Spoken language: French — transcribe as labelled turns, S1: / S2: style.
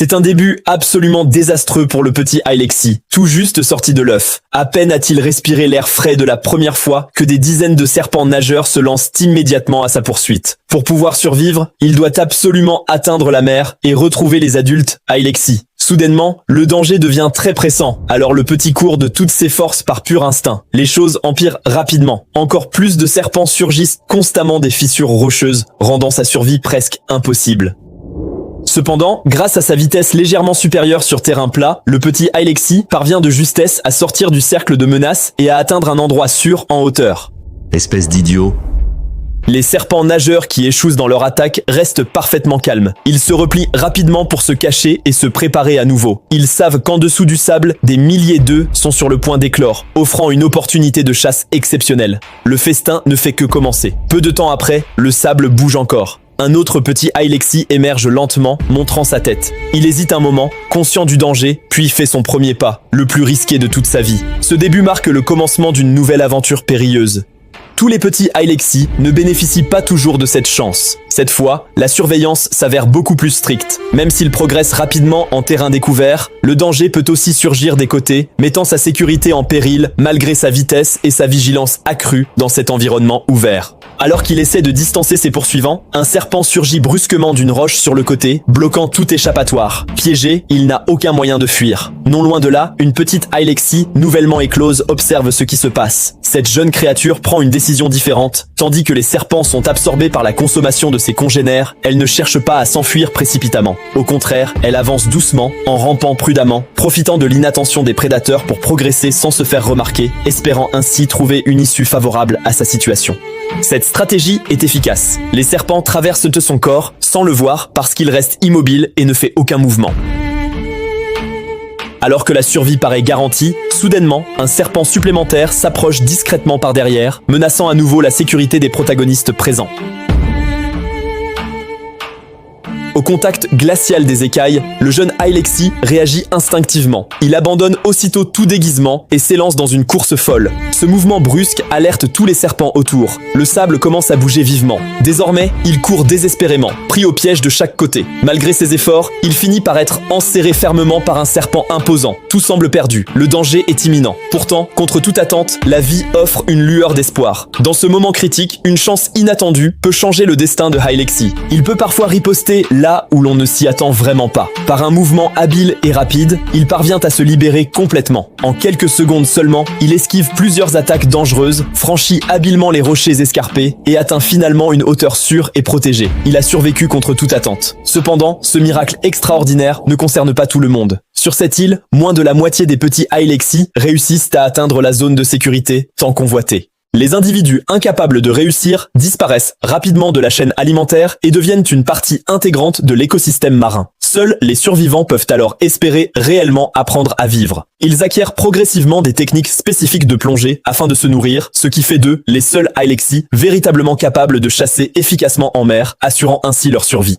S1: C'est un début absolument désastreux pour le petit Alexis, tout juste sorti de l'œuf. À peine a-t-il respiré l'air frais de la première fois que des dizaines de serpents nageurs se lancent immédiatement à sa poursuite. Pour pouvoir survivre, il doit absolument atteindre la mer et retrouver les adultes, Alexis. Soudainement, le danger devient très pressant, alors le petit court de toutes ses forces par pur instinct. Les choses empirent rapidement. Encore plus de serpents surgissent constamment des fissures rocheuses, rendant sa survie presque impossible. Cependant, grâce à sa vitesse légèrement supérieure sur terrain plat, le petit Alexis parvient de justesse à sortir du cercle de menace et à atteindre un endroit sûr en hauteur.
S2: Espèce d'idiot.
S1: Les serpents nageurs qui échouent dans leur attaque restent parfaitement calmes. Ils se replient rapidement pour se cacher et se préparer à nouveau. Ils savent qu'en dessous du sable, des milliers d'œufs sont sur le point d'éclore, offrant une opportunité de chasse exceptionnelle. Le festin ne fait que commencer. Peu de temps après, le sable bouge encore. Un autre petit Alexis émerge lentement, montrant sa tête. Il hésite un moment, conscient du danger, puis fait son premier pas, le plus risqué de toute sa vie. Ce début marque le commencement d'une nouvelle aventure périlleuse. Tous les petits Alexis ne bénéficient pas toujours de cette chance. Cette fois, la surveillance s'avère beaucoup plus stricte. Même s'il progresse rapidement en terrain découvert, le danger peut aussi surgir des côtés, mettant sa sécurité en péril malgré sa vitesse et sa vigilance accrue dans cet environnement ouvert. Alors qu'il essaie de distancer ses poursuivants, un serpent surgit brusquement d'une roche sur le côté, bloquant tout échappatoire. Piégé, il n'a aucun moyen de fuir. Non loin de là, une petite Alexis, nouvellement éclose, observe ce qui se passe. Cette jeune créature prend une décision différente. Tandis que les serpents sont absorbés par la consommation de ses congénères, elle ne cherche pas à s'enfuir précipitamment. Au contraire, elle avance doucement, en rampant prudemment, profitant de l'inattention des prédateurs pour progresser sans se faire remarquer, espérant ainsi trouver une issue favorable à sa situation. Cette stratégie est efficace. Les serpents traversent son corps sans le voir parce qu'il reste immobile et ne fait aucun mouvement. Alors que la survie paraît garantie, soudainement, un serpent supplémentaire s'approche discrètement par derrière, menaçant à nouveau la sécurité des protagonistes présents. Au contact glacial des écailles, le jeune Alexis réagit instinctivement. Il abandonne aussitôt tout déguisement et s'élance dans une course folle. Ce mouvement brusque alerte tous les serpents autour. Le sable commence à bouger vivement. Désormais, il court désespérément, pris au piège de chaque côté. Malgré ses efforts, il finit par être enserré fermement par un serpent imposant. Tout semble perdu. Le danger est imminent. Pourtant, contre toute attente, la vie offre une lueur d'espoir. Dans ce moment critique, une chance inattendue peut changer le destin de Alexis. Il peut parfois riposter là où l'on ne s'y attend vraiment pas. Par un mouvement habile et rapide, il parvient à se libérer complètement. En quelques secondes seulement, il esquive plusieurs attaques dangereuses, franchit habilement les rochers escarpés et atteint finalement une hauteur sûre et protégée. Il a survécu contre toute attente. Cependant, ce miracle extraordinaire ne concerne pas tout le monde. Sur cette île, moins de la moitié des petits Alexis réussissent à atteindre la zone de sécurité tant convoitée. Les individus incapables de réussir disparaissent rapidement de la chaîne alimentaire et deviennent une partie intégrante de l'écosystème marin. Seuls les survivants peuvent alors espérer réellement apprendre à vivre. Ils acquièrent progressivement des techniques spécifiques de plongée afin de se nourrir, ce qui fait d'eux les seuls Alexis véritablement capables de chasser efficacement en mer, assurant ainsi leur survie.